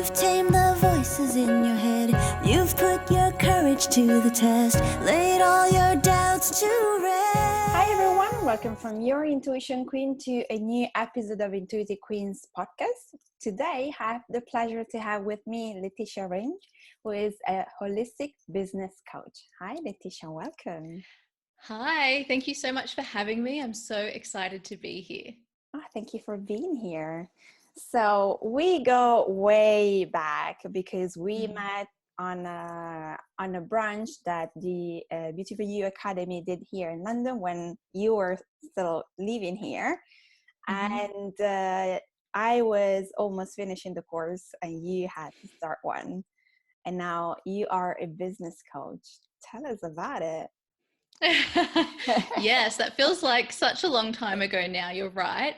You've tamed the voices in your head. You've put your courage to the test. Laid all your doubts to rest. Hi everyone, welcome from your Intuition Queen to a new episode of Intuitive Queens podcast. Today I have the pleasure to have with me Leticia Ringe, who is a holistic business coach. Hi Leticia, welcome. Hi, thank you so much for having me. I'm so excited to be here. Thank you for being here. So we go way back because we met on a brunch that the Beautiful You Academy did here in London when you were still living here. And I was almost finishing the course and you had to start one. And now you are a business coach. Tell us about it. Yes, that feels like such a long time ago now. You're right.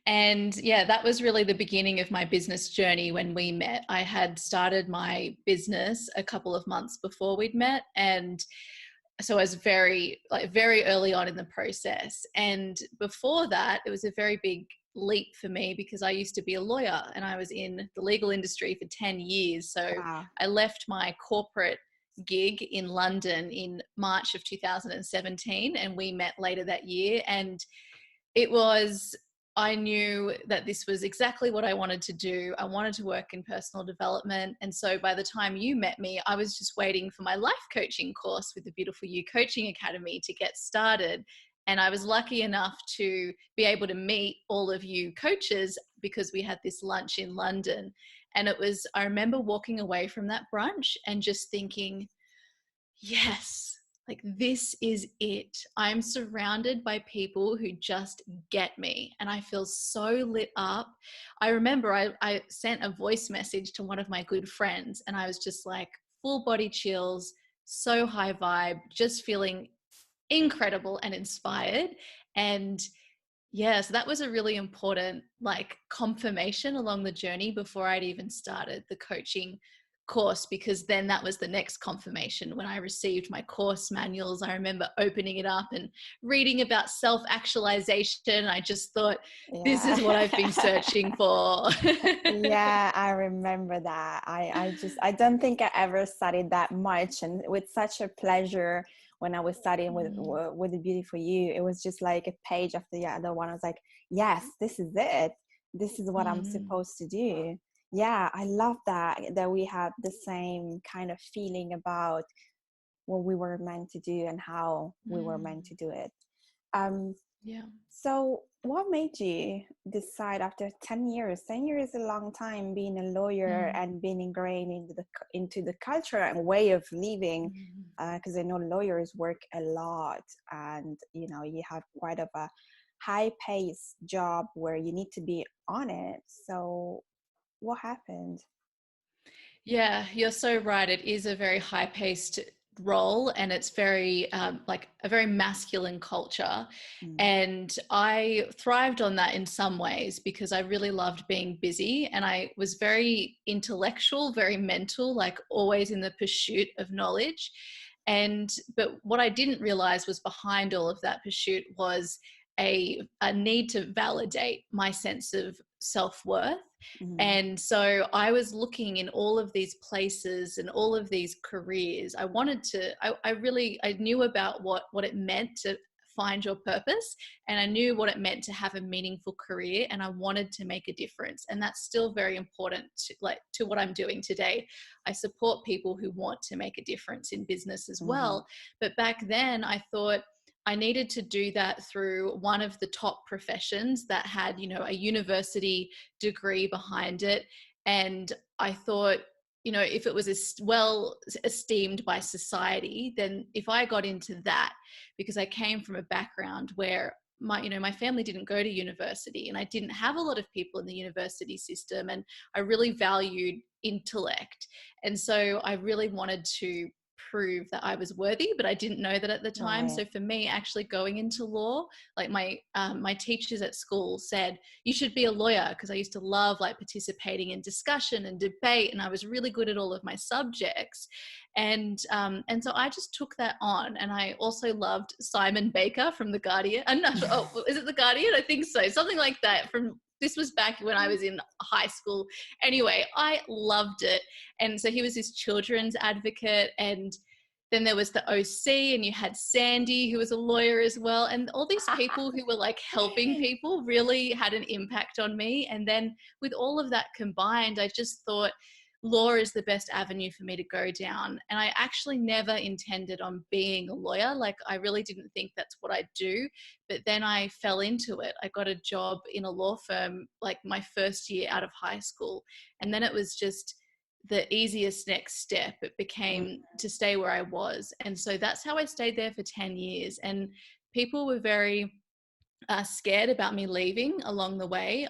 And yeah, that was really the beginning of my business journey when we met. I had started my business a couple of months before we'd met. And so I was very early on in the process. And before that, it was a very big leap for me because I used to be a lawyer and I was in the legal industry for 10 years. So Wow. I left my corporate gig in London in March of 2017 and we met later that year. And I knew that this was exactly what I wanted to do. I wanted to work in personal development. And so by the time you met me, I was just waiting for my life coaching course with the Beautiful You Coaching Academy to get started. And I was lucky enough to be able to meet all of you coaches because we had this lunch in London. And I remember walking away from that brunch and just thinking, yes, like this is it. I'm surrounded by people who just get me and I feel so lit up. I remember I sent a voice message to one of my good friends and I was just like full body chills, so high vibe, just feeling incredible and inspired. And yeah, so that was a really important confirmation along the journey before I'd even started the coaching course, because then that was the next confirmation when I received my course manuals. I remember opening it up and reading about self-actualization. I just thought, this is what I've been searching for. Yeah, I remember that. I don't think I ever studied that much, and with such a pleasure when I was studying with the Beautiful You. It was just like a page after the other one. I was like, yes, this is it. This is what I'm supposed to do. Yeah, I love that we have the same kind of feeling about what we were meant to do and how we were meant to do it. Yeah. So what made you decide after 10 years is a long time being a lawyer and being ingrained into the culture and way of living, because I know lawyers work a lot and you have quite of a high paced job where you need to be on it. So what happened? Yeah, you're so right. It is a very high-paced role, and it's very like a very masculine culture. And I thrived on that in some ways because I really loved being busy, and I was very intellectual, very mental, like always in the pursuit of knowledge. But what I didn't realize was behind all of that pursuit was a need to validate my sense of self-worth. And so I was looking in all of these places and all of these careers. I knew about what it meant to find your purpose, and I knew what it meant to have a meaningful career, and I wanted to make a difference. And that's still very important to what I'm doing today. I support people who want to make a difference in business as well. But back then I thought I needed to do that through one of the top professions that had, a university degree behind it. And I thought, if it was well esteemed by society, then if I got into that, because I came from a background where my family didn't go to university and I didn't have a lot of people in the university system, and I really valued intellect. And so I really wanted to prove that I was worthy, but I didn't know that at the time. Right. So for me, actually going into law, like my teachers at school said, you should be a lawyer, because I used to love participating in discussion and debate, and I was really good at all of my subjects. And so I just took that on. And I also loved Simon Baker from The Guardian. Is it The Guardian? I think so. Something like that, from this was back when I was in high school. Anyway, I loved it. And so he was this children's advocate, and then there was the OC, and you had Sandy, who was a lawyer as well. And all these people who were like helping people really had an impact on me. And then with all of that combined, I just thought law is the best avenue for me to go down. And I actually never intended on being a lawyer. Like, I really didn't think that's what I'd do. But then I fell into it. I got a job in a law firm like my first year out of high school. And then it was just the easiest next step. It became to stay where I was. And so that's how I stayed there for 10 years. And people were very scared about me leaving along the way.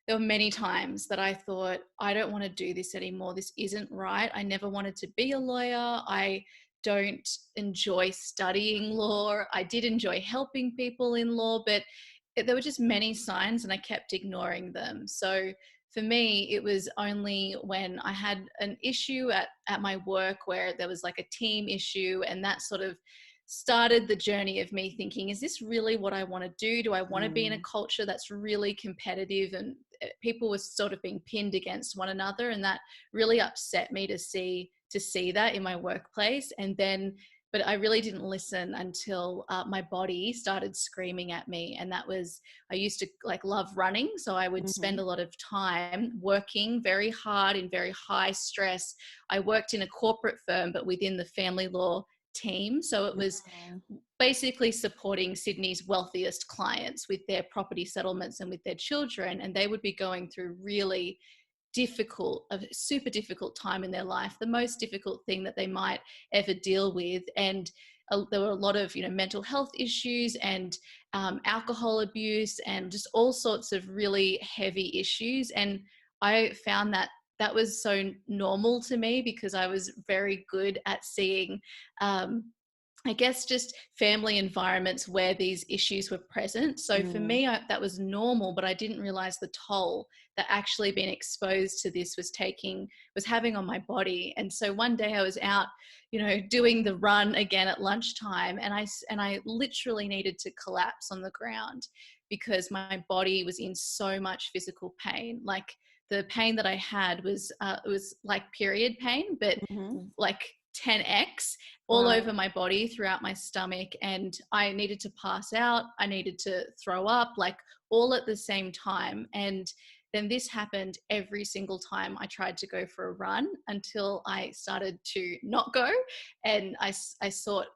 There were many times that I thought, I don't want to do this anymore. This isn't right. I never wanted to be a lawyer. I don't enjoy studying law. I did enjoy helping people in law, but there were just many signs and I kept ignoring them. So for me, it was only when I had an issue at my work where there was like a team issue, and that sort of started the journey of me thinking, is this really what I want to do? Do I want to be in a culture that's really competitive and people were sort of being pinned against one another? And that really upset me to see that in my workplace. And then, but I really didn't listen until my body started screaming at me. And that was, I used to like love running. So I would spend a lot of time working very hard in very high stress. I worked in a corporate firm, but within the family law team. So it was basically supporting Sydney's wealthiest clients with their property settlements and with their children. And they would be going through really a super difficult time in their life, the most difficult thing that they might ever deal with. And there were a lot of, mental health issues and alcohol abuse and just all sorts of really heavy issues. And I found that was so normal to me because I was very good at seeing, I guess, just family environments where these issues were present. So for me, that was normal, but I didn't realize the toll that actually being exposed to this was having on my body. And so one day I was out, doing the run again at lunchtime, and I literally needed to collapse on the ground because my body was in so much physical pain. Like, the pain that I had was it was like period pain, but like 10x all over my body, throughout my stomach, and I needed to pass out. I needed to throw up, like all at the same time. And then this happened every single time I tried to go for a run until I started to not go. And I sought,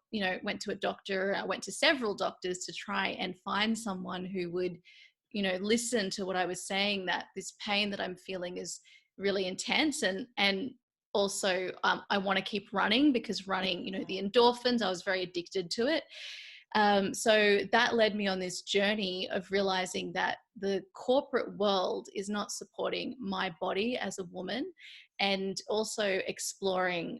went to a doctor. I went to several doctors to try and find someone who would listen to what I was saying, that this pain that I'm feeling is really intense. And also I want to keep running because running, the endorphins, I was very addicted to it. So that led me on this journey of realizing that the corporate world is not supporting my body as a woman, and also exploring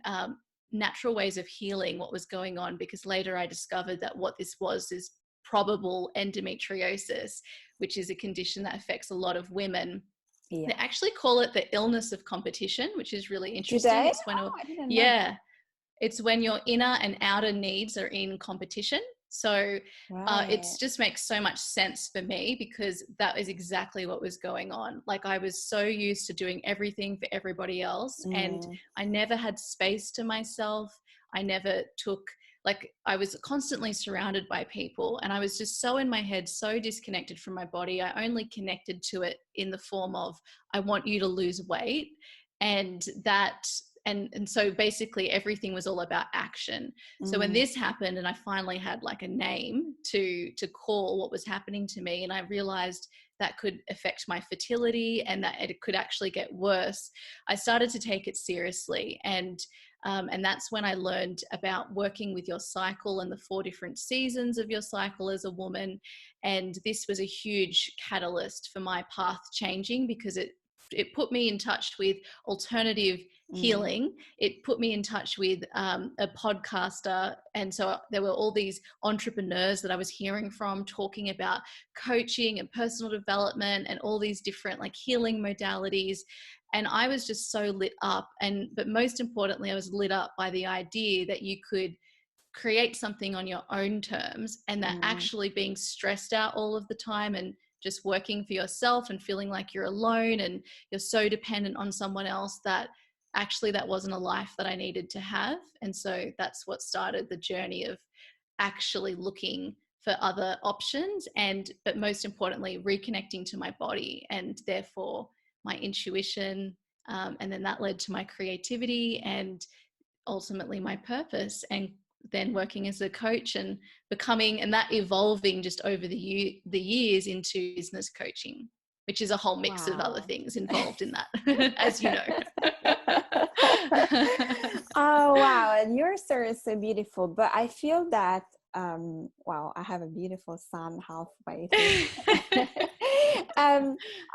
natural ways of healing what was going on, because later I discovered that what this was is probable endometriosis, which is a condition that affects a lot of women. They actually call it the illness of competition, which is really interesting. Do they? It's when I didn't know that. it's when your inner and outer needs are in competition. So it just makes so much sense for me, because that is exactly what was going on. Like, I was so used to doing everything for everybody else, and I never had space to myself. I never took, like, I was constantly surrounded by people, and I was just so in my head, so disconnected from my body. I only connected to it in the form of, I want you to lose weight. And so basically everything was all about action. So when this happened and I finally had like a name to call what was happening to me, and I realized that could affect my fertility and that it could actually get worse, I started to take it seriously. And that's when I learned about working with your cycle and the 4 different seasons of your cycle as a woman. And this was a huge catalyst for my path changing, because it put me in touch with alternative healing. It put me in touch with a podcaster. And so there were all these entrepreneurs that I was hearing from talking about coaching and personal development and all these different like healing modalities. And I was just so lit up. But most importantly, I was lit up by the idea that you could create something on your own terms, and that actually being stressed out all of the time and just working for yourself and feeling like you're alone and you're so dependent on someone else, that actually that wasn't a life that I needed to have. And so that's what started the journey of actually looking for other options, but most importantly, reconnecting to my body and therefore my intuition. And then that led to my creativity and ultimately my purpose, and then working as a coach and becoming, and that evolving just over the years into business coaching, which is a whole mix of other Wow. things involved in that, as you know. Oh wow, and your story is so beautiful. But I feel that wow, I have a beautiful son halfway through.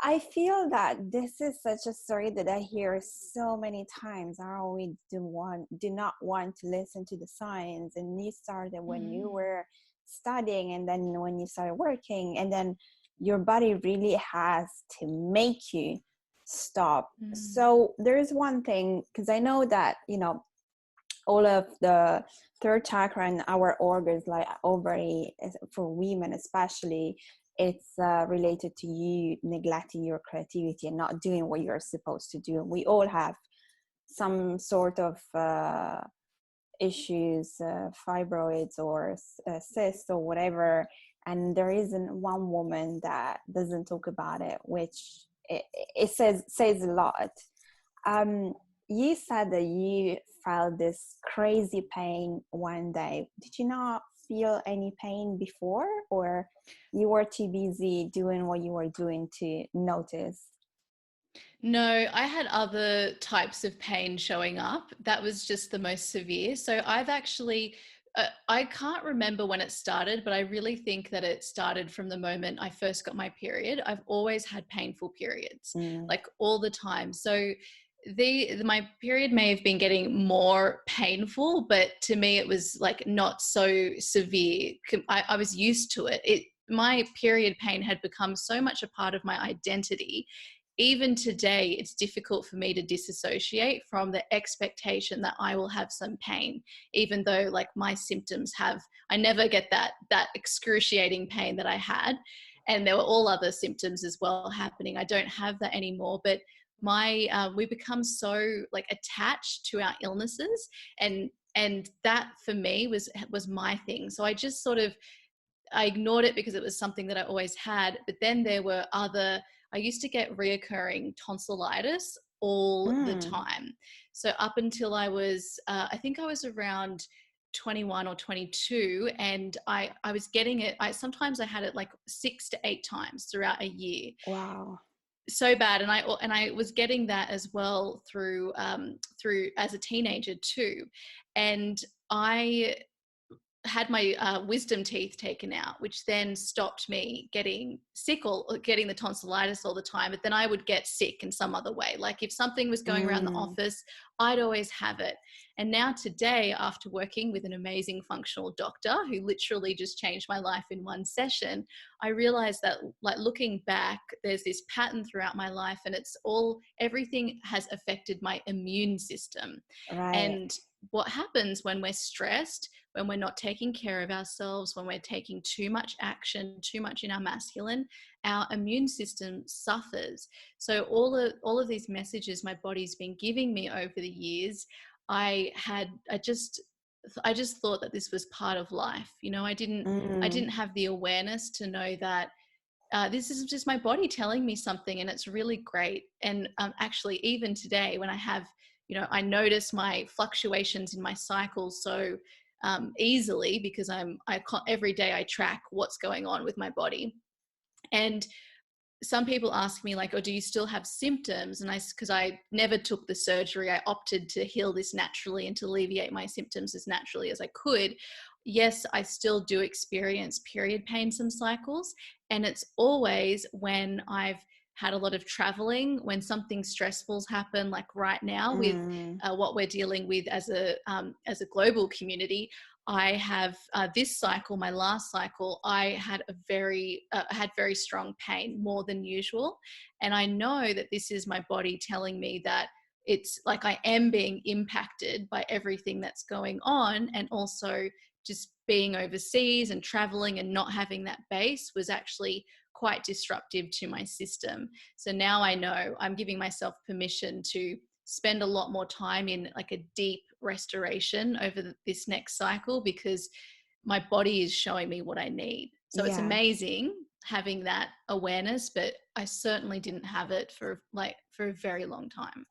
I feel that this is such a story that I hear so many times. Oh, we do not want to listen to the signs, and you started when you were studying, and then when you started working, and then your body really has to make you stop. So there's one thing, because I know that, you know, all of the third chakra and our organs, like ovary, for women especially, it's related to you neglecting your creativity and not doing what you're supposed to do. We all have some sort of issues, fibroids or cysts or whatever, and there isn't one woman that doesn't talk about it, which it says a lot. You said that you felt this crazy pain one day. Did you not feel any pain before, or you were too busy doing what you were doing to notice? No, I had other types of pain showing up. That was just the most severe. So I've actually, I can't remember when it started, but I really think that it started from the moment I first got my period. I've always had painful periods, like all the time. So my period may have been getting more painful, but to me it was like not so severe. I was used to it. My period pain had become so much a part of my identity. Even today, it's difficult for me to disassociate from the expectation that I will have some pain, even though like my symptoms I never get that excruciating pain that I had. And there were all other symptoms as well happening. I don't have that anymore, but we become so like attached to our illnesses, and that for me was my thing. So I ignored it because it was something that I always had. But then there were I used to get reoccurring tonsillitis all the time. So up until I was, I think I was around 21 or 22, and I was getting it. Sometimes I had it like 6 to 8 times throughout a year. Wow. So bad. And I was getting that as well through as a teenager too. And I had my wisdom teeth taken out, which then stopped me getting sick or getting the tonsillitis all the time. But then I would get sick in some other way. Like if something was going around the office, I'd always have it. And now today, after working with an amazing functional doctor who literally just changed my life in one session, I realized that, like, looking back, there's this pattern throughout my life, and everything has affected my immune system. Right. And what happens when we're stressed, when we're not taking care of ourselves, when we're taking too much action, too much in our masculine, our immune system suffers. So all of these messages my body's been giving me over the years, I just thought that this was part of life. You know, I didn't have the awareness to know that this is just my body telling me something, and it's really great. And actually, even today, when I notice my fluctuations in my cycle so easily, because every day I track what's going on with my body. And some people ask me like, oh, do you still have symptoms? And because I never took the surgery, I opted to heal this naturally and to alleviate my symptoms as naturally as I could. Yes, I still do experience period pain some cycles. And it's always when I've had a lot of traveling, when something stressful's happened, like right now with what we're dealing with as a global community. I have this cycle, my last cycle, I had very strong pain, more than usual. And I know that this is my body telling me that it's like I am being impacted by everything that's going on. And also just being overseas and traveling and not having that base was actually quite disruptive to my system. So now I know I'm giving myself permission to spend a lot more time in like a deep restoration over this next cycle, because my body is showing me what I need. So it's Yeah. amazing having that awareness, but I certainly didn't have it for a very long time.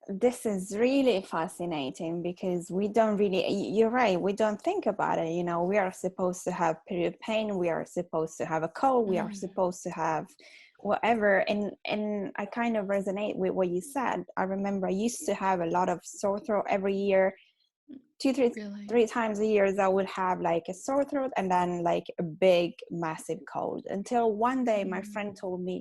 This is really fascinating because we don't really, you're right, we don't think about it. You know, we are supposed to have period pain, we are supposed to have a cold, we are supposed to have whatever. And I kind of resonate with what you said. I remember I used to have a lot of sore throat every year. Really? Three times a year I would have like a sore throat and then like a big massive cold, until one day my friend told me,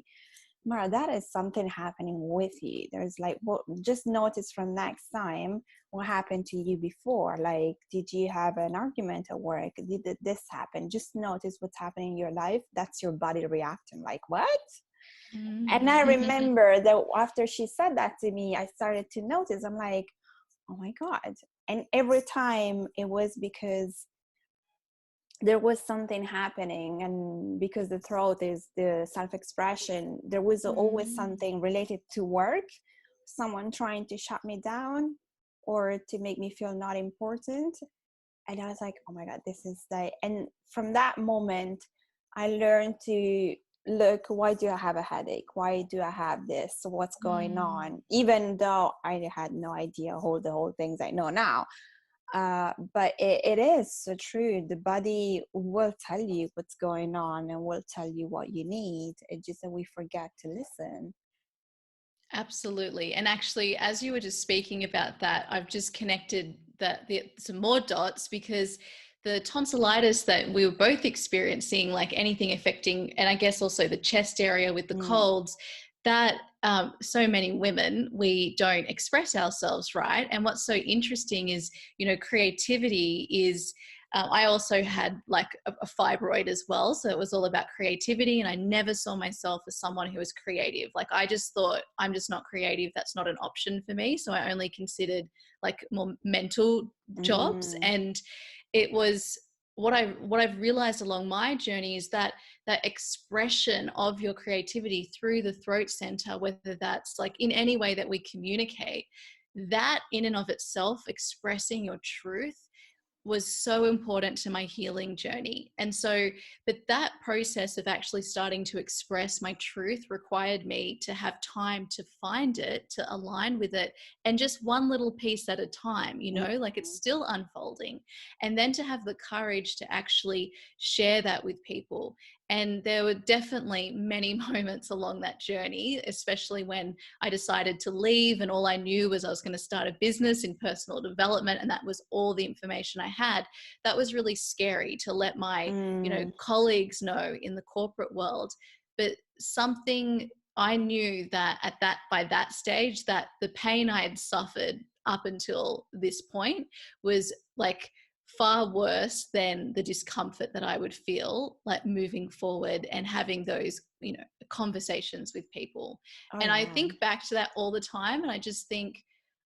Mara, that is something happening with you. There's like, well, just notice from next time what happened to you before. Like, did you have an argument at work? Did this happen? Just notice what's happening in your life. That's your body reacting. Like, what? And I remember that after she said that to me, I started to notice, I'm like, oh my God. And every time it was because there was something happening, and because the throat is the self-expression, there was always something related to work, someone trying to shut me down or to make me feel not important. And I was like, oh my God, this is and from that moment I learned to look, why do I have a headache, why do I have this, what's going on, even though I had no idea the whole things I know now. But it is so true. The body will tell you what's going on and will tell you what you need. It's just that we forget to listen. Absolutely. And actually, as you were just speaking about that, I've just connected some more dots, because the tonsillitis that we were both experiencing, like anything affecting, and I guess also the chest area with the colds, that so many women, we don't express ourselves right. And what's so interesting is, you know, creativity is, I also had like a fibroid as well. So it was all about creativity. And I never saw myself as someone who was creative. Like I just thought, I'm just not creative. That's not an option for me. So I only considered like more mental jobs. And it was what I've realized along my journey is that expression of your creativity through the throat center, whether that's like in any way that we communicate, that in and of itself, expressing your truth, was so important to my healing journey. And so, but that process of actually starting to express my truth required me to have time to find it, to align with it, and just one little piece at a time, you know, like it's still unfolding. And then to have the courage to actually share that with people. And there were definitely many moments along that journey, especially when I decided to leave and all I knew was I was going to start a business in personal development, and that was all the information I had. That was really scary to let my, you know, colleagues know in the corporate world. But something I knew that by that stage, that the pain I had suffered up until this point was like far worse than the discomfort that I would feel like moving forward and having those, you know, conversations with people. And I think back to that all the time, and I just think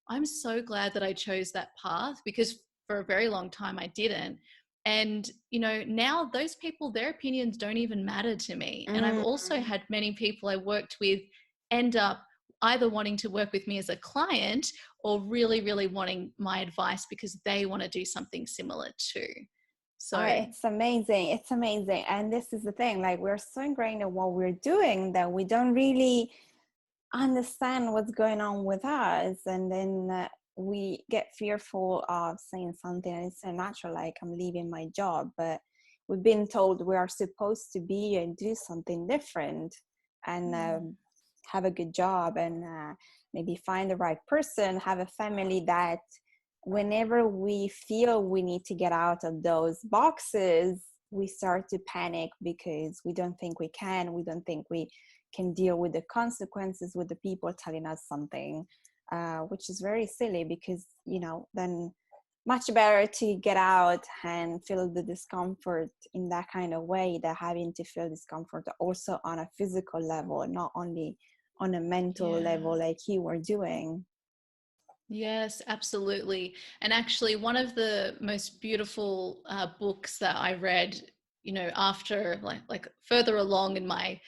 I'm so glad that I chose that path, because for a very long time I didn't. And, you know, now those people, their opinions don't even matter to me. And I've also had many people I worked with end up either wanting to work with me as a client or really, really wanting my advice because they want to do something similar too. So it's amazing. It's amazing. And this is the thing, like we're so ingrained in what we're doing that we don't really understand what's going on with us. And then we get fearful of saying something, and it's so natural, like I'm leaving my job, but we've been told we are supposed to be and do something different and have a good job and maybe find the right person, have a family, that whenever we feel we need to get out of those boxes, we start to panic because we don't think we don't think we can deal with the consequences with the people telling us something, which is very silly, because, you know, then much better to get out and feel the discomfort in that kind of way than having to feel discomfort also on a physical level, not only on a mental level like you were doing. yes, absolutely. And actually, one of the most beautiful books that I read after like further along in my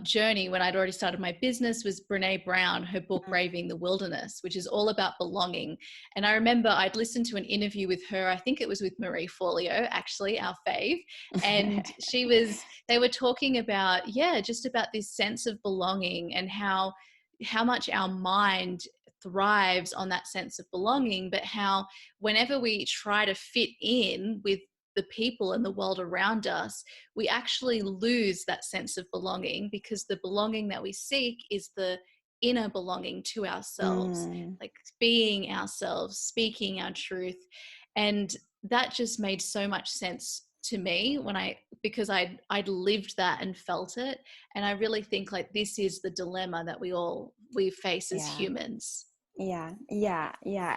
journey, when I'd already started my business, was Brene Brown, her book Braving the Wilderness, which is all about belonging. And I remember I'd listened to an interview with her. I think it was with Marie Forleo, actually, our fave. And they were talking about, just about this sense of belonging, and how much our mind thrives on that sense of belonging, but how whenever we try to fit in with the people and the world around us, we actually lose that sense of belonging, because the belonging that we seek is the inner belonging to ourselves, like being ourselves, speaking our truth. And that just made so much sense to me because I'd lived that and felt it. And I really think like this is the dilemma that we face as humans. Yeah.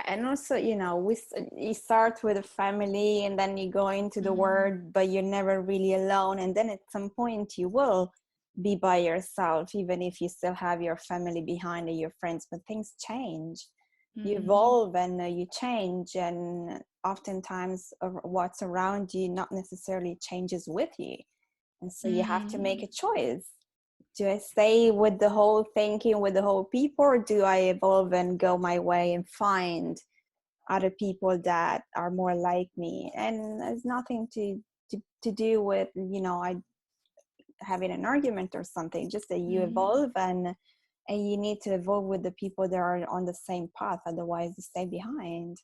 And also, you start with a family, and then you go into the world, but you're never really alone. And then at some point you will be by yourself, even if you still have your family behind and your friends, but things change. You evolve and you change, and oftentimes what's around you not necessarily changes with you. And so you have to make a choice. Do I stay with the whole thinking, with the whole people, or do I evolve and go my way and find other people that are more like me? And it's nothing to do with, I having an argument or something, just that you evolve, and you need to evolve with the people that are on the same path, otherwise you stay behind.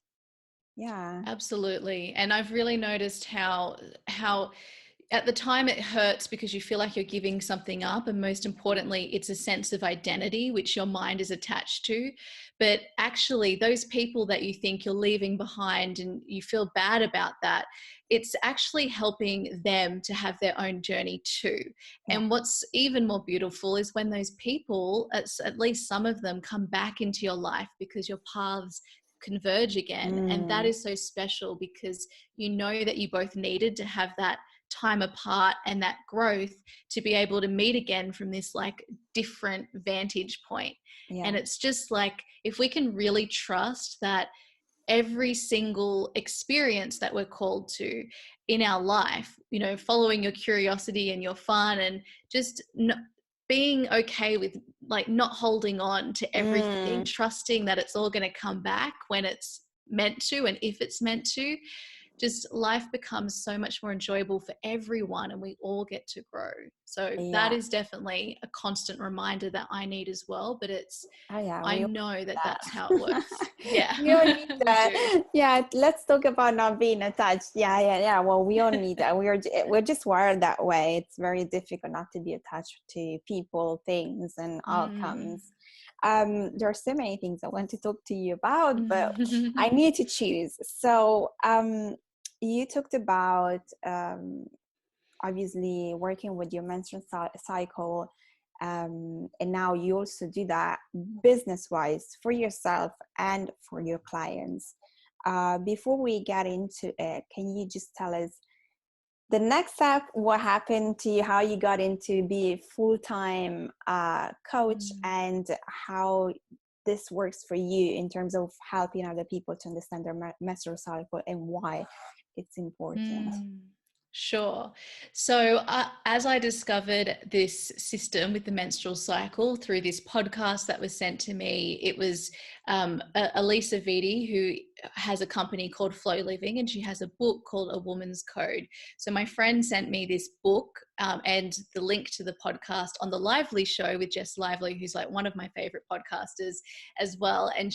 Yeah. Absolutely. And I've really noticed how at the time it hurts because you feel like you're giving something up, and most importantly it's a sense of identity which your mind is attached to. But actually those people that you think you're leaving behind and you feel bad about that, it's actually helping them to have their own journey too. And what's even more beautiful is when those people, at least some of them, come back into your life because your paths converge again. And that is so special, because you know that you both needed to have that time apart and that growth to be able to meet again from this like different vantage point. And it's just like, if we can really trust that every single experience that we're called to in our life, following your curiosity and your fun, and just being okay with like not holding on to everything, trusting that it's all going to come back when it's meant to, and if it's meant to, just life becomes so much more enjoyable for everyone, and we all get to grow. So that is definitely a constant reminder that I need as well. But I know that that's how it works. Yeah. We all need that. Yeah, let's talk about not being attached. Yeah. Well, we all need that. We're just wired that way. It's very difficult not to be attached to people, things, and outcomes. There are so many things I want to talk to you about, but I need to choose. So you talked about obviously working with your menstrual cycle, and now you also do that business-wise for yourself and for your clients. Before we get into it, can you just tell us the next step, what happened to you, how you got into be a full-time coach, and how this works for you in terms of helping other people to understand their menstrual cycle and why it's important? Sure. So as I discovered this system with the menstrual cycle through this podcast that was sent to me, it was Elisa Vitti, who has a company called Flow Living, and she has a book called A Woman's Code. So my friend sent me this book and the link to the podcast on the Lively show with Jess Lively, who's like one of my favorite podcasters as well. And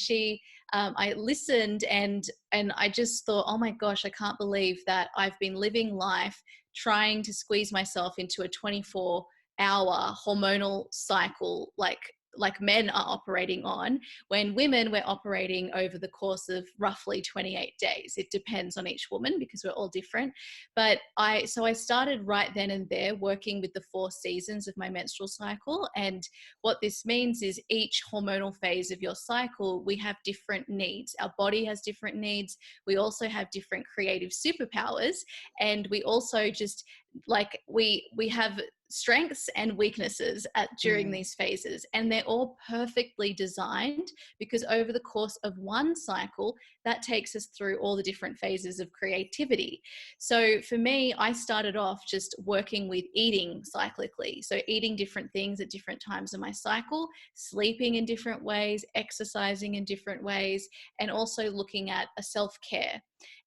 I listened and I just thought, oh my gosh, I can't believe that I've been living life trying to squeeze myself into a 24-hour hormonal cycle like men are operating on, when women, we're operating over the course of roughly 28 days. It depends on each woman because we're all different. But I started right then and there working with the 4 seasons of my menstrual cycle. And what this means is each hormonal phase of your cycle, we have different needs. Our body has different needs. We also have different creative superpowers. And we also just like we have strengths and weaknesses during these phases, and they're all perfectly designed, because over the course of one cycle that takes us through all the different phases of creativity. So for me, I started off just working with eating cyclically, so eating different things at different times of my cycle, sleeping in different ways, exercising in different ways, and also looking at a self-care.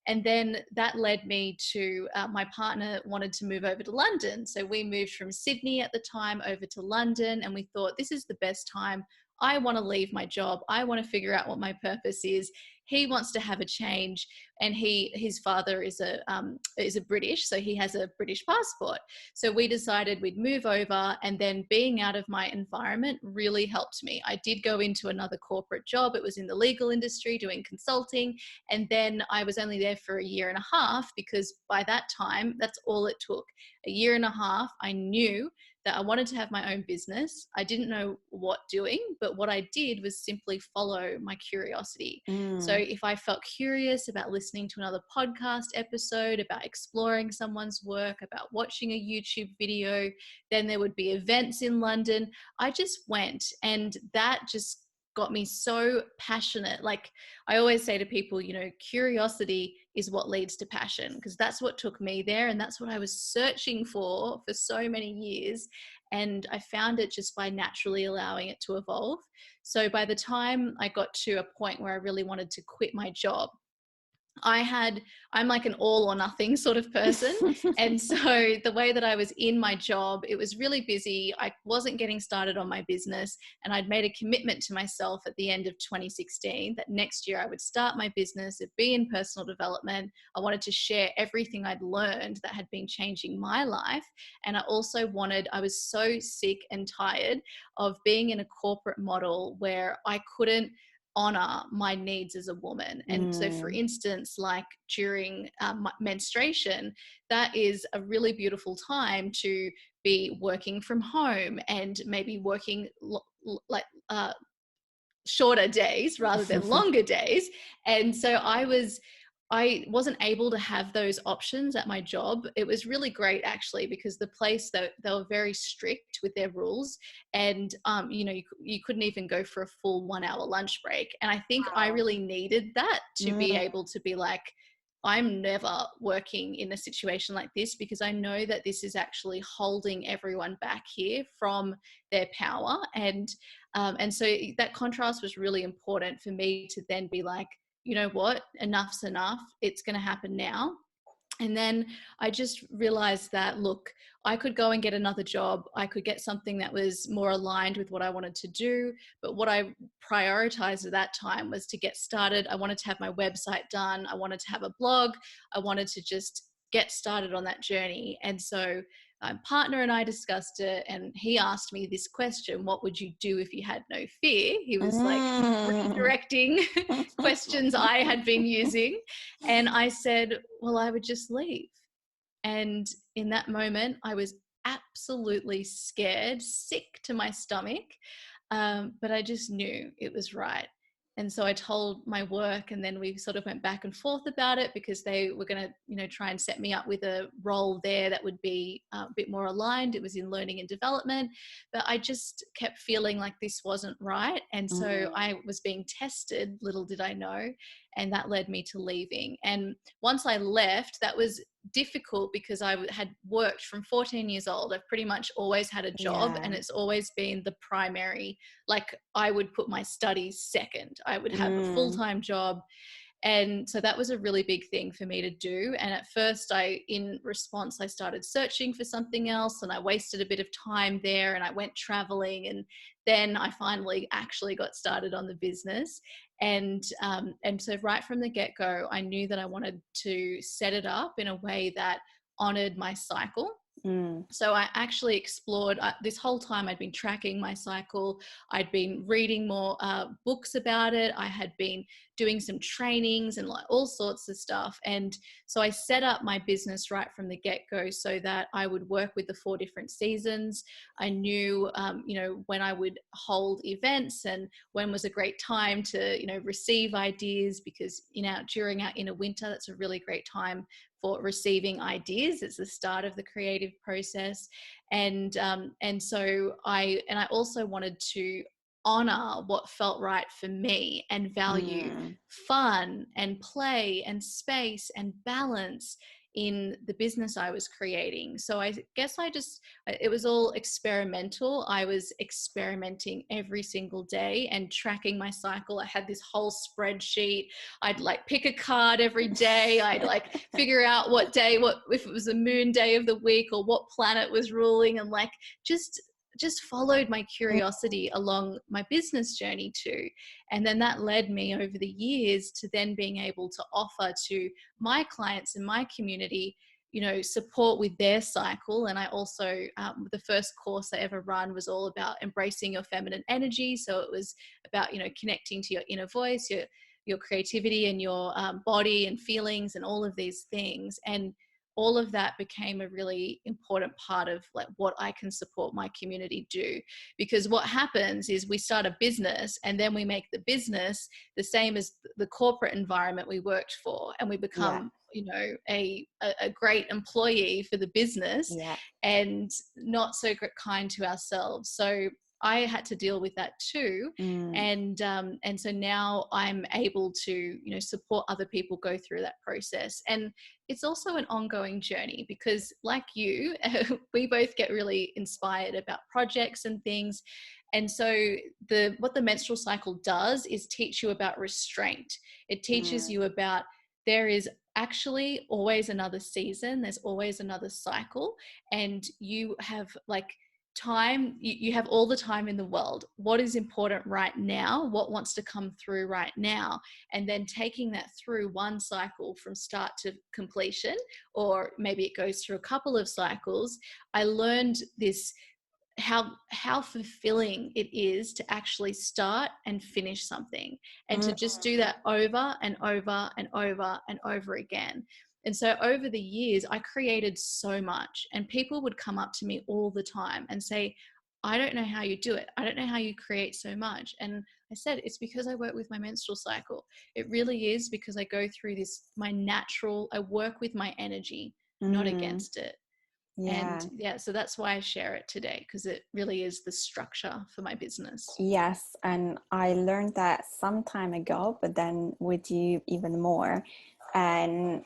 And then that led me to my partner wanted to move over to London. So we moved from Sydney at the time over to London, and we thought, this is the best time. I want to leave my job. I want to figure out what my purpose is. He wants to have a change, and his father is a British, so he has a British passport. So we decided we'd move over, and then being out of my environment really helped me. I did go into another corporate job. It was in the legal industry doing consulting, and then I was only there for a year and a half, because by that time, that's all it took. A year and a half, I knew that I wanted to have my own business. I didn't know what doing, but what I did was simply follow my curiosity. So if I felt curious about listening to another podcast episode, about exploring someone's work, about watching a YouTube video, then there would be events in London. I just went, and that just got me so passionate. Like I always say to people, you know, curiosity is what leads to passion, because that's what took me there, and that's what I was searching for so many years. And I found it just by naturally allowing it to evolve. So by the time I got to a point where I really wanted to quit my job, I'm like an all or nothing sort of person. And so the way that I was in my job, it was really busy. I wasn't getting started on my business. And I'd made a commitment to myself at the end of 2016 that next year I would start my business, it'd be in personal development. I wanted to share everything I'd learned that had been changing my life. And I also I was so sick and tired of being in a corporate model where I couldn't honor my needs as a woman. And so for instance, like during menstruation, that is a really beautiful time to be working from home and maybe working shorter days rather than longer days. And so I wasn't able to have those options at my job. It was really great actually, because the place they were very strict with their rules, and you know, you couldn't even go for a full 1 hour lunch break. And I think I really needed that to be able to be like, I'm never working in a situation like this, because I know that this is actually holding everyone back here from their power. And so that contrast was really important for me to then be like, you know what, enough's enough. It's going to happen now. And then I just realized that, look, I could go and get another job. I could get something that was more aligned with what I wanted to do. But what I prioritized at that time was to get started. I wanted to have my website done. I wanted to have a blog. I wanted to just get started on that journey. And so my partner and I discussed it, and he asked me this question: what would you do if you had no fear? He was like redirecting questions I had been using. And I said, well, I would just leave. And in that moment, I was absolutely scared, sick to my stomach. But I just knew it was right. And so I told my work, and then we sort of went back and forth about it, because they were going to, you know, try and set me up with a role there that would be a bit more aligned. It was in learning and development, but I just kept feeling like this wasn't right. And so I was being tested, little did I know, and that led me to leaving. And once I left, that was difficult, because I had worked from 14 years old. I've pretty much always had a job, and it's always been the primary. Like I would put my studies second. I would have a full-time job. And so that was a really big thing for me to do. And at first in response, I started searching for something else, and I wasted a bit of time there, and I went traveling. And then I finally actually got started on the business. And so right from the get-go, I knew that I wanted to set it up in a way that honored my cycle. So I actually explored this whole time. I'd been tracking my cycle. I'd been reading more books about it. I had been doing some trainings and like all sorts of stuff. And so I set up my business right from the get-go so that I would work with the 4 different seasons. I knew, you know, when I would hold events and when was a great time to, you know, receive ideas, because, you know, during our inner winter, that's a really great time for receiving ideas. It's the start of the creative process. And so I also wanted to honor what felt right for me and value fun and play and space and balance in the business I was creating. So I guess it was all experimental. I was experimenting every single day and tracking my cycle. I had this whole spreadsheet. I'd like pick a card every day. I'd like figure out what if it was a moon day of the week or what planet was ruling, and like just followed my curiosity along my business journey too. And then that led me over the years to then being able to offer to my clients and my community, support with their cycle. And I also, the first course I ever run was all about embracing your feminine energy. So it was about, connecting to your inner voice, your creativity and your body and feelings and all of these things. And all of that became a really important part of like what I can support my community do. Because what happens is we start a business and then we make the business the same as the corporate environment we worked for, and we become a great employee for the business and not so kind to ourselves. So I had to deal with that too. And so now I'm able to, support other people go through that process. And it's also an ongoing journey because, like you, we both get really inspired about projects and things. And so what the menstrual cycle does is teach you about restraint. It teaches you about there is actually always another season. There's always another cycle, and you have like time, you have all the time in the world. What is important right now? What wants to come through right now? And then taking that through one cycle from start to completion, or maybe it goes through a couple of cycles. I learned this, how fulfilling it is to actually start and finish something, and to just do that over and over and over and over again. And so over the years, I created so much, and people would come up to me all the time and say, I don't know how you do it. I don't know how you create so much. And I said, it's because I work with my menstrual cycle. It really is because I go through this, I work with my energy, not against it. And so that's why I share it today, because it really is the structure for my business. Yes, and I learned that some time ago, but then with you even more. And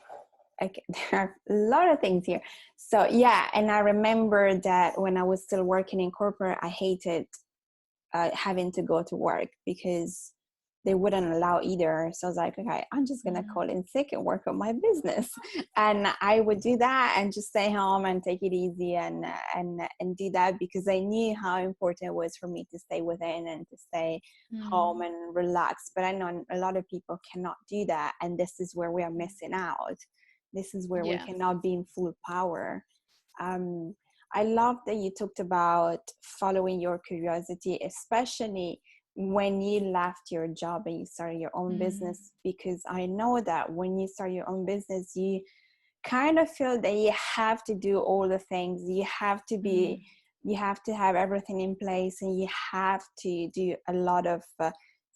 there are a lot of things here. So and I remember that when I was still working in corporate, I hated having to go to work because they wouldn't allow either. So I was like, okay, I'm just gonna call in sick and work on my business. And I would do that and just stay home and take it easy and do that, because I knew how important it was for me to stay within and to stay home and relax. But I know a lot of people cannot do that, and this is where we are missing out. This is where we cannot be in full power. I love that you talked about following your curiosity, especially when you left your job and you started your own business, because I know that when you start your own business, you kind of feel that you have to do all the things. You have to have everything in place, and you have to do a lot of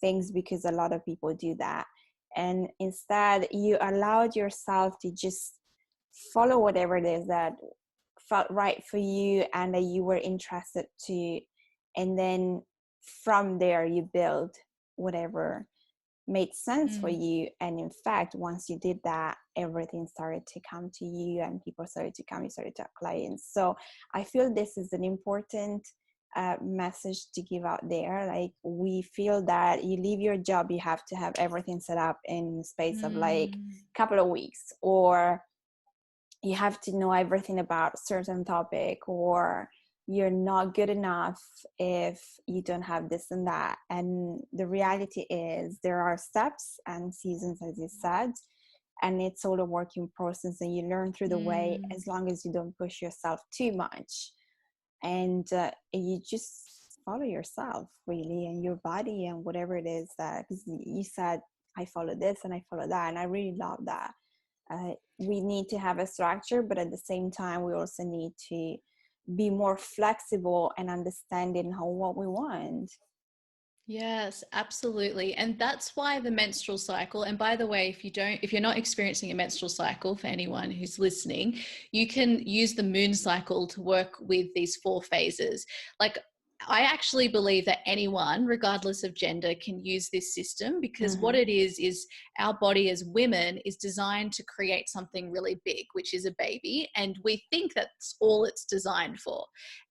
things because a lot of people do that. And instead, you allowed yourself to just follow whatever it is that felt right for you and that you were interested to. And then from there, you build whatever made sense for you. And in fact, once you did that, everything started to come to you, and people started to come, you started to have clients. So I feel this is an important message to give out there. Like, we feel that you leave your job, you have to have everything set up in space of like a couple of weeks, or you have to know everything about a certain topic, or you're not good enough if you don't have this and that. And the reality is there are steps and seasons, as you said, and it's all a working process, and you learn through the way, as long as you don't push yourself too much. And you just follow yourself really, and your body, and whatever it is that, because you said, I follow this and I follow that, and I really love that. We need to have a structure, but at the same time, we also need to be more flexible and understanding what we want. Yes, absolutely. And that's why the menstrual cycle, and by the way, if you're not experiencing a menstrual cycle, for anyone who's listening, you can use the moon cycle to work with these 4 phases. Like, I actually believe that anyone, regardless of gender, can use this system, because what Mm-hmm. it is our body as women is designed to create something really big, which is a baby. And we think that's all it's designed for.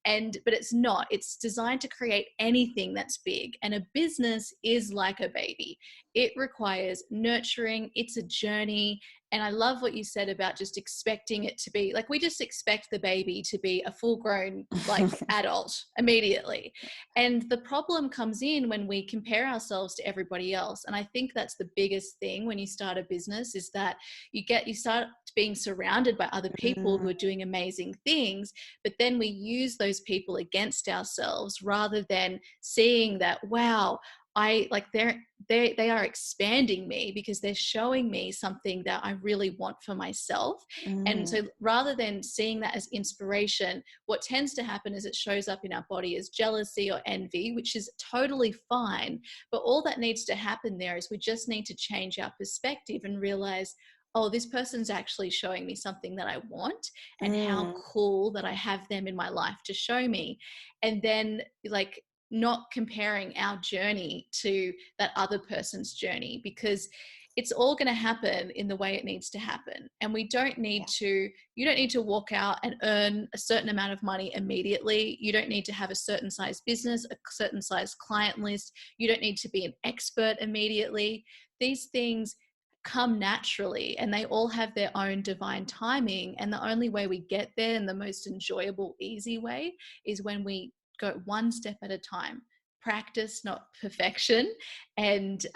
But it's not. It's designed to create anything that's big. And a business is like a baby. It requires nurturing. It's a journey. And I love what you said about just expecting it to be like, we just expect the baby to be a full grown like adult immediately. And the problem comes in when we compare ourselves to everybody else. And I think that's the biggest thing when you start a business, is that you start being surrounded by other people who are doing amazing things, but then we use those people against ourselves, rather than seeing that, wow, I like they are expanding me because they're showing me something that I really want for myself. And Mm, so rather than seeing that as inspiration, what tends to happen is it shows up in our body as jealousy or envy, which is totally fine. But all that needs to happen there is we just need to change our perspective and realize, oh, this person's actually showing me something that I want, and how mm, cool that I have them in my life to show me. And then, like, not comparing our journey to that other person's journey, because it's all going to happen in the way it needs to happen. And we don't need yeah. to, you don't need to walk out and earn a certain amount of money immediately. You don't need to have a certain size business, a certain size client list. You don't need to be an expert immediately. These things come naturally, and they all have their own divine timing. And the only way we get there, and the most enjoyable, easy way, is when we go one step at a time. Practice, not perfection. And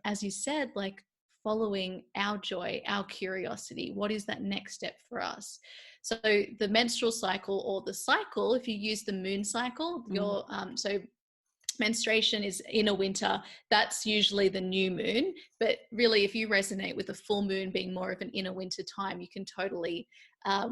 as you said, like, following our joy, our curiosity. What is that next step for us? So the menstrual cycle, or the cycle, if you use the moon cycle, Mm, so menstruation is in a winter, that's usually the new moon. But really, if you resonate with the full moon being more of an inner winter time, you can totally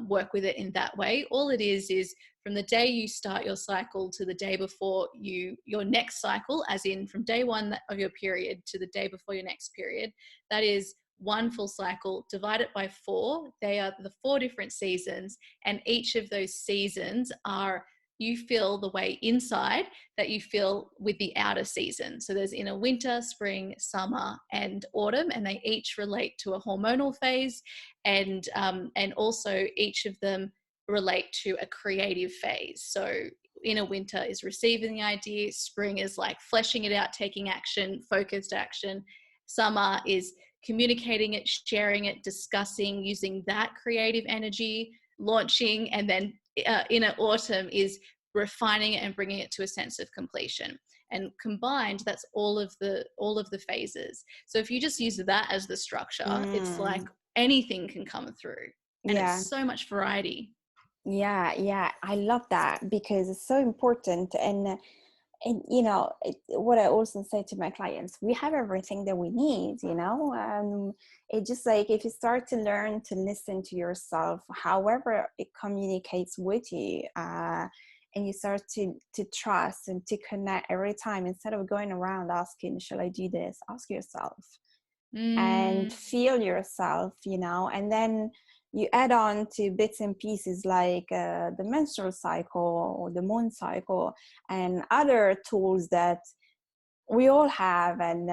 work with it in that way. All it is from the day you start your cycle to the day before your next cycle, as in from day one of your period to the day before your next period, that is one full cycle. Divide it by 4. They are the 4 different seasons, and each of those seasons are, you feel the way inside that you feel with the outer season. So there's inner winter, spring, summer, and autumn, and they each relate to a hormonal phase, and also each of them relate to a creative phase. So inner winter is receiving the idea, spring is like fleshing it out, taking action, focused action. Summer is communicating it, sharing it, discussing, using that creative energy, launching. And then inner autumn is refining it and bringing it to a sense of completion. And combined, that's all of the phases. So if you just use that as the structure, it's like mm. anything can come through, and it's Yeah. so much variety. Yeah, yeah, I love that because it's so important. And what I also say to my clients, we have everything that we need. It's just like, if you start to learn to listen to yourself, however it communicates with you, and you start to trust and to connect every time, instead of going around asking, shall I do this? Ask yourself and Mm, feel yourself, and then you add on to bits and pieces like the menstrual cycle or the moon cycle and other tools that we all have, and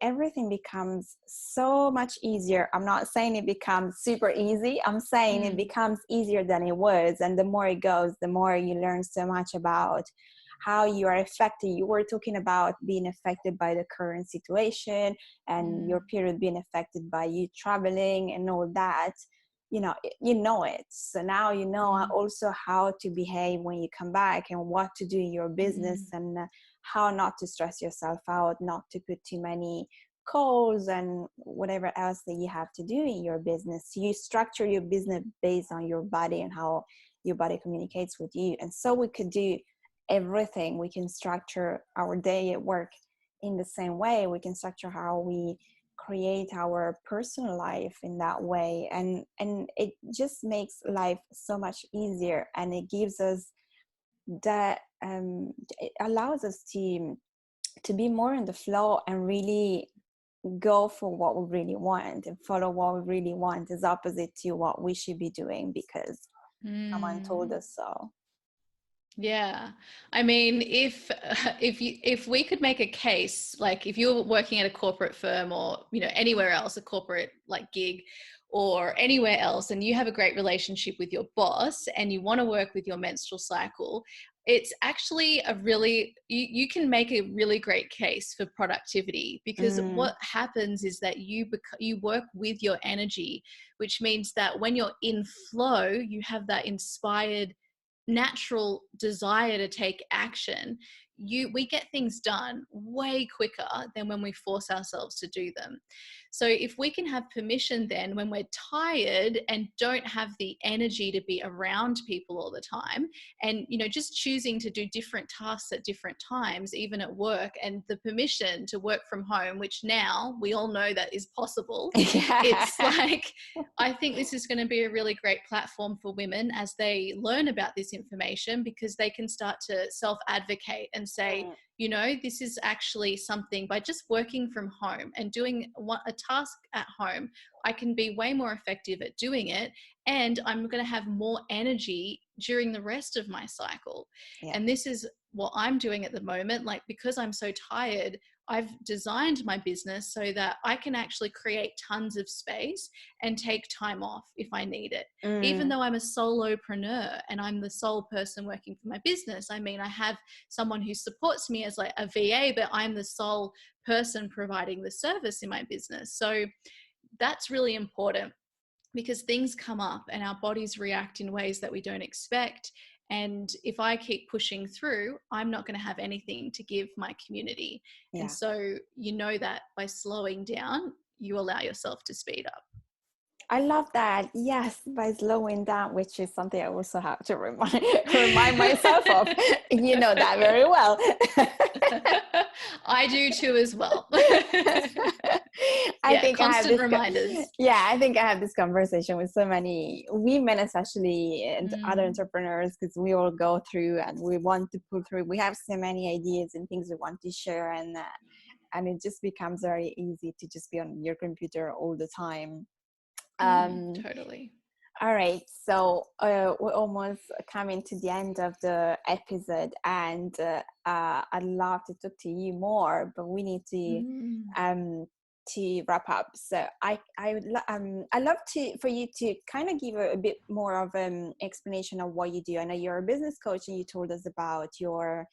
everything becomes so much easier. I'm not saying it becomes super easy, I'm saying it mm, becomes easier than it was, and the more it goes, the more you learn so much about how you are affected. You were talking about being affected by the current situation, and mm, your period being affected by you traveling and all that. You know it, so now you know mm, also how to behave when you come back, and what to do in your business, mm, and how not to stress yourself out, not to put too many calls and whatever else that you have to do in your business. You structure your business based on your body and how your body communicates with you. And so we could do everything. We can structure our day at work in the same way. We can structure how we create our personal life in that way, and it just makes life so much easier, and it gives us that it allows us to to be more in the flow and really go for what we really want and follow what we really want is opposite to what we should be doing because someone told us so. Yeah. I mean, if we could make a case, like if you're working at a corporate firm or, you know, anywhere else, a corporate like gig or anywhere else, and you have a great relationship with your boss and you want to work with your menstrual cycle, it's actually a really, you can make a really great case for productivity, because what happens is that you work with your energy, which means that when you're in flow, you have that inspired natural desire to take action. We get things done way quicker than when we force ourselves to do them. So if we can have permission then when we're tired and don't have the energy to be around people all the time, and you know, just choosing to do different tasks at different times, even at work, and the permission to work from home, which now we all know that is possible. It's like, I think this is going to be a really great platform for women as they learn about this information, because they can start to self-advocate and say, you know, this is actually something, by just working from home and doing a task at home, I can be way more effective at doing it, and I'm going to have more energy during the rest of my cycle. And this is what I'm doing at the moment. Like, because I'm so tired, I've designed my business so that I can actually create tons of space and take time off if I need it. Even though I'm a solopreneur and I'm the sole person working for my business, I mean, I have someone who supports me as like a VA, but I'm the sole person providing the service in my business. So that's really important, because things come up and our bodies react in ways that we don't expect. And if I keep pushing through, I'm not going to have anything to give my community. And so, you know, that by slowing down, you allow yourself to speed up. I love that. Yes, by slowing down, which is something I also have to remind myself of. You know that very well. I do too as well. I think constant reminders. I think I have this conversation with so many women, especially, and other entrepreneurs, because we all go through and we want to pull through. We have so many ideas and things we want to share, and it just becomes very easy to just be on your computer all the time. Totally. All right, so we're almost coming to the end of the episode, and I'd love to talk to you more, but we need to wrap up. So I'd love for you to kind of give a bit more of an explanation of what you do. I know you're a business coach, and you told us about your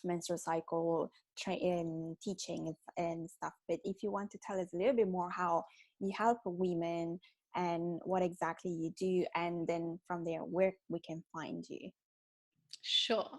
menstrual cycle teaching and stuff. But if you want to tell us a little bit more how you help women and what exactly you do, and then from there where we can find you. Sure.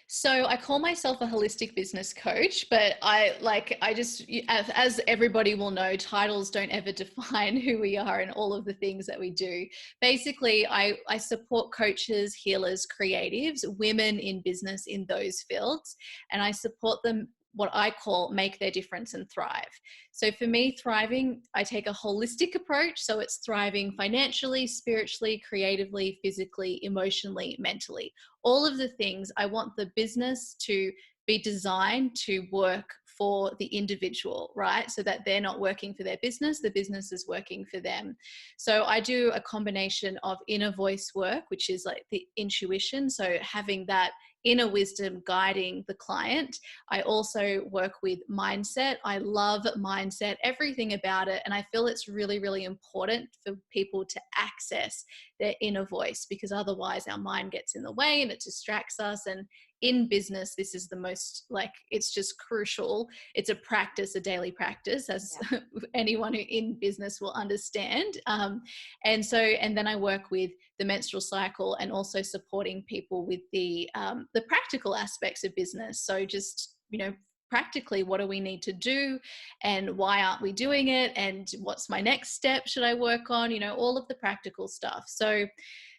So I call myself a holistic business coach, but I just, as everybody will know, titles don't ever define who we are and all of the things that we do. Basically, I support coaches, healers, creatives, women in business in those fields, and I support them what I call make their difference and thrive. So for me, thriving, I take a holistic approach. So it's thriving financially, spiritually, creatively, physically, emotionally, mentally. All of the things. I want the business to be designed to work for the individual, right? So that they're not working for their business, the business is working for them. So I do a combination of inner voice work, which is like the intuition. So having that inner wisdom guiding the client. I also work with mindset. I love mindset, everything about it. And I feel it's really, really important for people to access their inner voice, because otherwise our mind gets in the way and it distracts us. And in business, this is the most, like, it's just crucial. It's a practice, a daily practice, as anyone who in business will understand. And then I work with the menstrual cycle and also supporting people with the practical aspects of business. So just, you know, practically, what do we need to do and why aren't we doing it? And what's my next step should I work on? You know, all of the practical stuff. So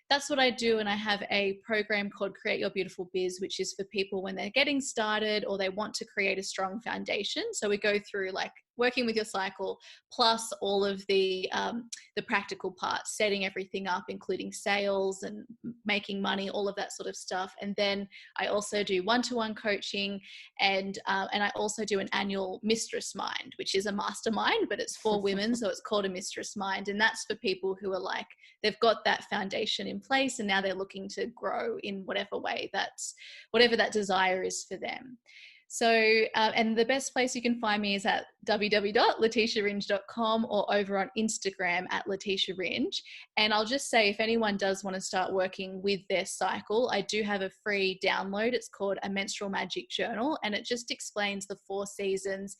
that's what I do. And I have a program called Create Your Beautiful Biz, which is for people when they're getting started or they want to create a strong foundation. So we go through like working with your cycle, plus all of the practical parts, setting everything up, including sales and making money, all of that sort of stuff. And then I also do one-to-one coaching, and I also do an annual Mistress Mind, which is a mastermind, but it's for women, so it's called a Mistress Mind, and that's for people who are like, they've got that foundation in place and now they're looking to grow in whatever way whatever that desire is for them. So, and the best place you can find me is at www.leticiaringe.com or over on Instagram at Leticia Ringe. And I'll just say, if anyone does want to start working with their cycle, I do have a free download. It's called a Menstrual Magic Journal, and it just explains the 4 seasons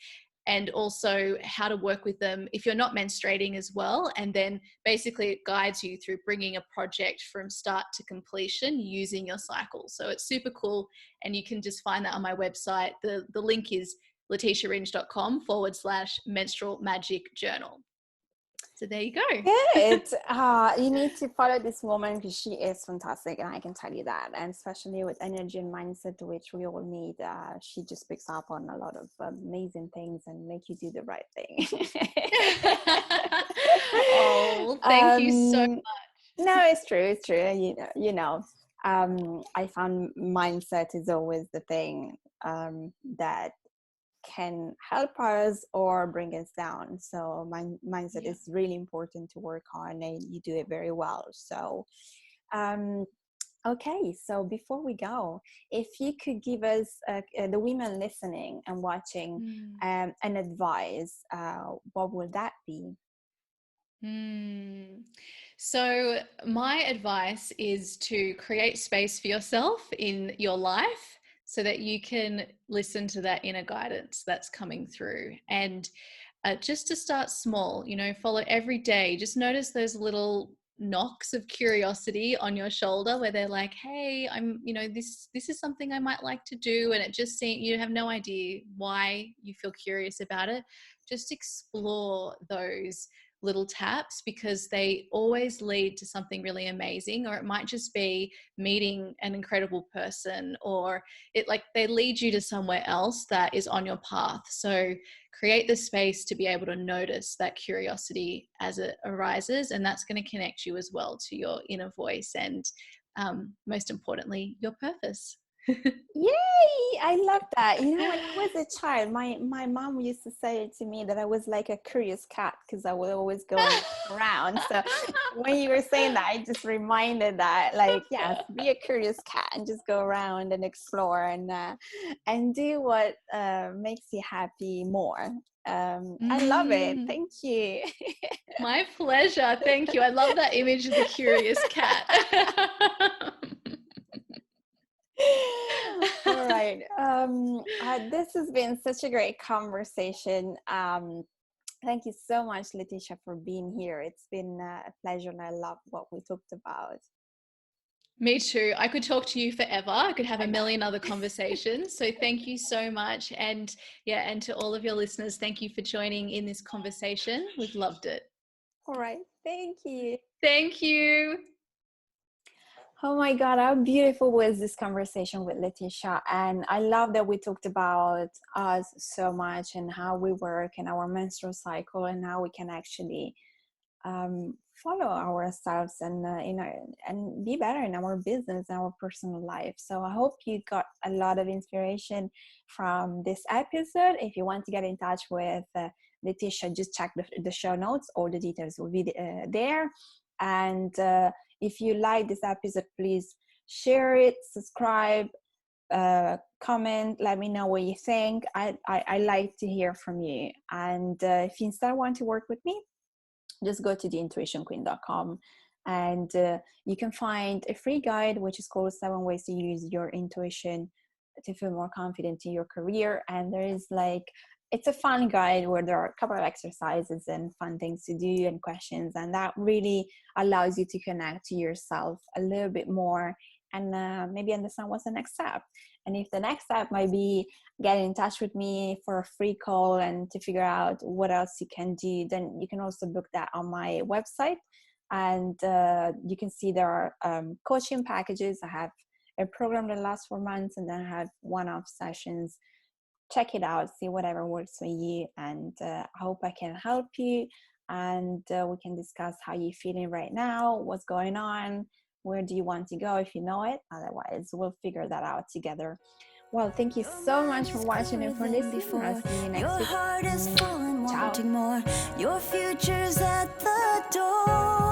and also how to work with them if you're not menstruating as well. And then basically it guides you through bringing a project from start to completion using your cycle. So it's super cool. And you can just find that on my website. The link is leticiaringe.com/menstrual magic journal. So there you go. Good. You need to follow this woman because she is fantastic, and I can tell you that. And especially with energy and mindset, which we all need, she just picks up on a lot of amazing things and make you do the right thing. Oh, thank you so much. No, it's true. It's true. I found mindset is always the thing that can help us or bring us down. So mindset is really important to work on, and you do it very well. So okay, so before we go, if you could give us the women listening and watching an advice, what would that be? So my advice is to create space for yourself in your life so that you can listen to that inner guidance that's coming through. And just to start small, follow every day. Just notice those little knocks of curiosity on your shoulder where they're like, hey, this is something I might like to do. And it just seems you have no idea why you feel curious about it. Just explore those little taps, because they always lead to something really amazing. Or it might just be meeting an incredible person, or they lead you to somewhere else that is on your path. So create the space to be able to notice that curiosity as it arises, and that's going to connect you as well to your inner voice and most importantly, your purpose. Yay! I love that. When I was a child, my mom used to say to me that I was like a curious cat because I would always go around. So when you were saying that, I just reminded that, yes, be a curious cat and just go around and explore and do what makes you happy more. I love it. Thank you. My pleasure. Thank you. I love that image of the curious cat. All right. This has been such a great conversation. Thank you so much, Leticia, for being here. It's been a pleasure, and I love what we talked about. Me too. I could talk to you forever. I could have a million other conversations. So thank you so much. And and to all of your listeners, thank you for joining in this conversation. We've loved it. All right. Thank you. Thank you. Oh my God, how beautiful was this conversation with Leticia. And I love that we talked about us so much and how we work and our menstrual cycle and how we can actually follow ourselves and and be better in our business and our personal life. So I hope you got a lot of inspiration from this episode. If you want to get in touch with Leticia, just check the show notes. All the details will be there. And if you like this episode, please share it, subscribe, comment, let me know what you think. I like to hear from you. And if you instead want to work with me, just go to theintuitionqueen.com and you can find a free guide which is called 7 ways to use your intuition to feel more confident in your career. And there is it's a fun guide where there are a couple of exercises and fun things to do and questions, and that really allows you to connect to yourself a little bit more and maybe understand what's the next step. And if the next step might be getting in touch with me for a free call and to figure out what else you can do, then you can also book that on my website. And you can see there are coaching packages. I have a program that lasts for months, and then I have one-off sessions check it out, see whatever works for you, and I hope I can help you, and we can discuss how you're feeling right now, what's going on, where do you want to go if you know it. Otherwise, we'll figure that out together. Well, thank you so much for watching and for listening. I'll see you next Your week. heart is full and Ciao. wanting more. Your future's at the door.